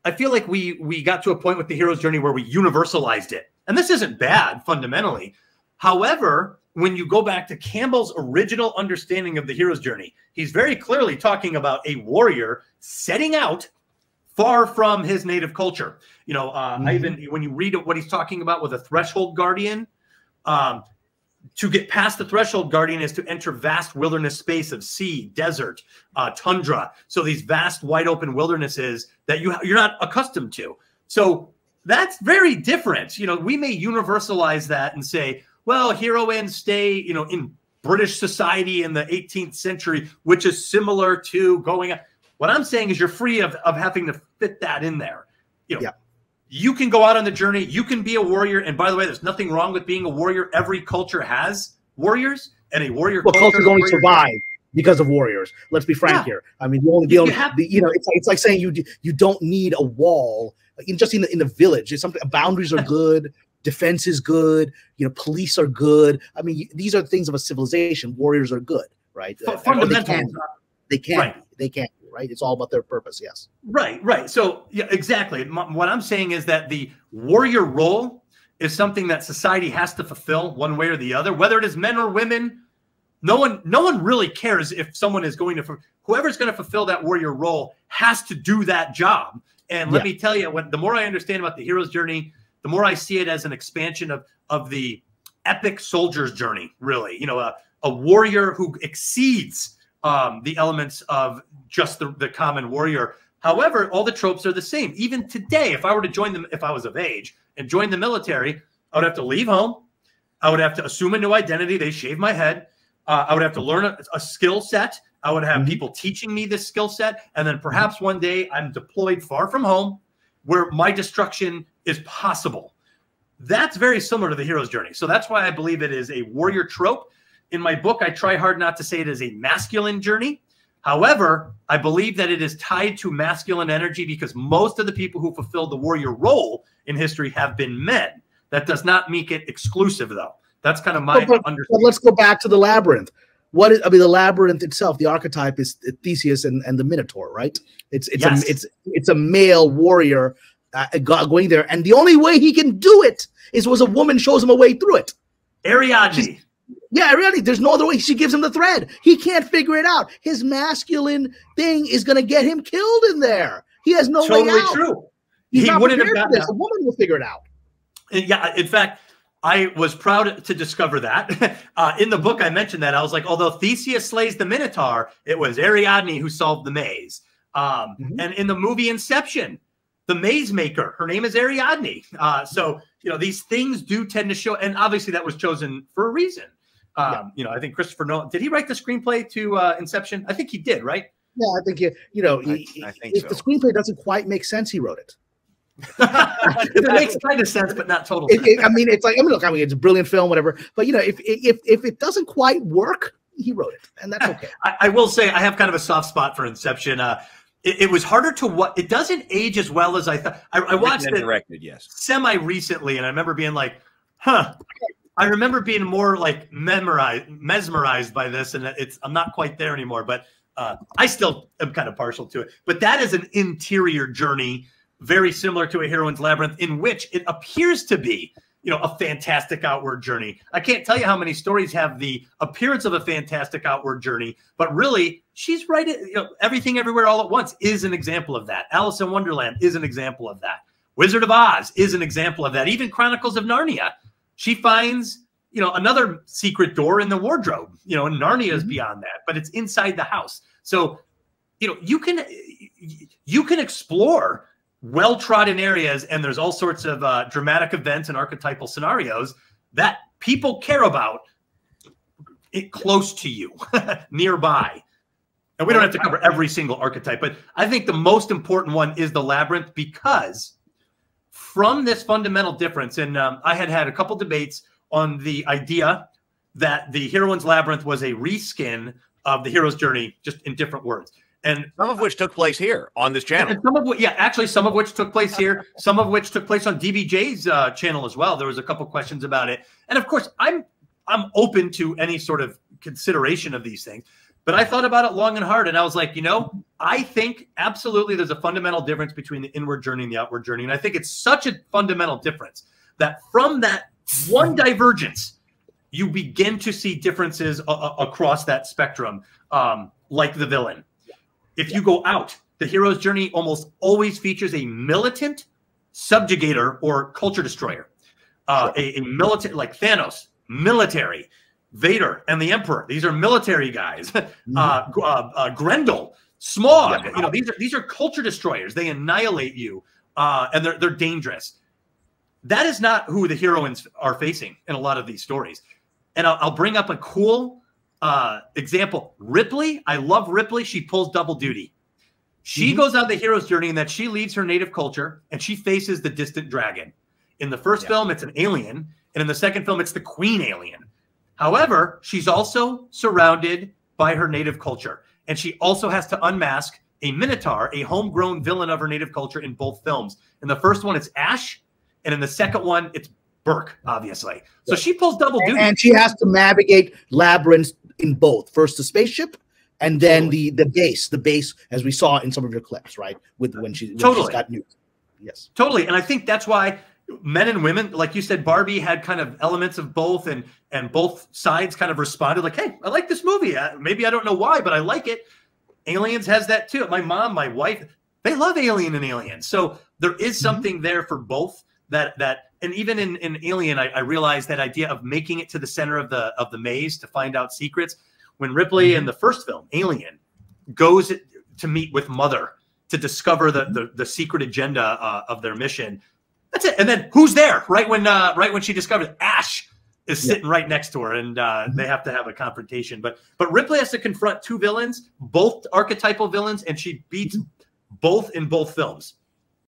I feel like we got to a point with the hero's journey where we universalized it. And this isn't bad fundamentally. However, when you go back to Campbell's original understanding of the hero's journey, he's very clearly talking about a warrior setting out far from his native culture. You know, I even when you read what he's talking about with a threshold guardian, to get past the threshold guardian is to enter vast wilderness space of sea, desert, tundra. So these vast, wide open wildernesses that you're not accustomed to. So that's very different. You know, we may universalize that and say, well, heroines stay, you know, in British society in the 18th century, which is similar to going. What I'm saying is you're free of having to fit that in there. You know, you can go out on the journey. You can be a warrior. And by the way, there's nothing wrong with being a warrior. Every culture has warriors, and a warrior cultures only survive because of warriors. Let's be frank here. I mean, you know, it's like saying you don't need a wall. Just in the village, it's something. Boundaries are good. Defense is good. You know, police are good. I mean, these are things of a civilization. Warriors are good, right? Fundamentals. They can be, right? It's all about their purpose. Yes. Right. So yeah, exactly. What I'm saying is that the warrior role is something that society has to fulfill one way or the other, whether it is men or women. No one really cares if someone is going to, whoever's going to fulfill that warrior role has to do that job. And let me tell you, the more I understand about the hero's journey, the more I see it as an expansion of the epic soldier's journey, really. You know, a warrior who exceeds the elements of just the common warrior. However, all the tropes are the same. Even today, if I were to join them, if I was of age and join the military, I would have to leave home. I would have to assume a new identity. They shave my head. I would have to learn a skill set. I would have people teaching me this skill set. And then perhaps one day I'm deployed far from home where my destruction is possible. That's very similar to the hero's journey. So that's why I believe it is a warrior trope. In my book, I try hard not to say it is a masculine journey. However, I believe that it is tied to masculine energy because most of the people who fulfilled the warrior role in history have been men. That does not make it exclusive, though. That's kind of my understanding. But let's go back to the labyrinth. The labyrinth itself, the archetype is Theseus and the Minotaur, right? It's a male warrior going there, and the only way he can do it was a woman shows him a way through it. Ariadne. Ariadne. There's no other way. She gives him the thread. He can't figure it out. His masculine thing is going to get him killed in there. He has no way out. Totally true. He wouldn't have gotten this. A woman will figure it out. Yeah, in fact, I was proud to discover that. In the book, I mentioned that. I was like, although Theseus slays the Minotaur, it was Ariadne who solved the maze. And in the movie Inception, the maze maker, her name is Ariadne. So, you know, these things do tend to show, and obviously that was chosen for a reason. You know, I think Christopher Nolan, did he write the screenplay to Inception? I think he did, right? Yeah, I think, I think if the screenplay doesn't quite make sense, he wrote it. It makes kind of sense, but not total sense. It's like, look, it's a brilliant film, whatever. But, you know, if it doesn't quite work, he wrote it, and that's okay. I will say I have kind of a soft spot for Inception. It was harder to what it doesn't age as well as I thought. I watched it semi recently, and I remember being like, huh. I remember being more like mesmerized by this, and I'm not quite there anymore, but I still am kind of partial to it. But that is an interior journey, very similar to a heroine's labyrinth, in which it appears to be, you know, a fantastic outward journey. I can't tell you how many stories have the appearance of a fantastic outward journey, but really, she's right. You know, Everything Everywhere All at Once is an example of that. Alice in Wonderland is an example of that. Wizard of Oz is an example of that. Even Chronicles of Narnia, she finds, you know, another secret door in the wardrobe. You know, and Narnia is beyond that, but it's inside the house. So, you know, you can explore well-trodden areas, and there's all sorts of dramatic events and archetypal scenarios that people care about close to you, nearby. And we don't have to cover every single archetype, but I think the most important one is the labyrinth, because from this fundamental difference, and I had a couple debates on the idea that the heroine's labyrinth was a reskin of the hero's journey, just in different words. And some of which took place here on this channel. And some of which took place here, some of which took place on DBJ's channel as well. There was a couple questions about it. And of course, I'm open to any sort of consideration of these things. But I thought about it long and hard, and I was like, I think absolutely there's a fundamental difference between the inward journey and the outward journey. And I think it's such a fundamental difference that from that one divergence, you begin to see differences across that spectrum, like the villain. If you go out, the hero's journey almost always features a militant subjugator or culture destroyer. A militant, like Thanos, military. Vader and the Emperor, these are military guys. Grendel, Smaug, these are culture destroyers. They annihilate you, and they're dangerous. That is not who the heroines are facing in a lot of these stories. And I'll bring up a cool example. Ripley, I love Ripley. She pulls double duty. She goes on the hero's journey in that she leaves her native culture and she faces the distant dragon. In the first film, it's an alien, and in the second film, it's the queen alien. However, she's also surrounded by her native culture, and she also has to unmask a Minotaur, a homegrown villain of her native culture in both films. In the first one, it's Ash, and in the second one, it's Burke, obviously. So she pulls double duty. And she has to navigate labyrinths in both. First the spaceship, and then the base, as we saw in some of your clips, right? When she's got nuked. Yes. Totally. And I think that's why men and women, like you said, Barbie had kind of elements of both, and both sides kind of responded like, hey, I like this movie. Maybe I don't know why, but I like it. Aliens has that too. My mom, my wife, they love Alien and Alien. So there is something there for both that, and even in Alien, I realized that idea of making it to the center of the maze to find out secrets. When Ripley in the first film, Alien, goes to meet with Mother to discover the secret agenda of their mission. That's it. And then who's there? Right when she discovers Ash is sitting right next to her, and they have to have a confrontation. But Ripley has to confront two villains, both archetypal villains, and she beats both in both films.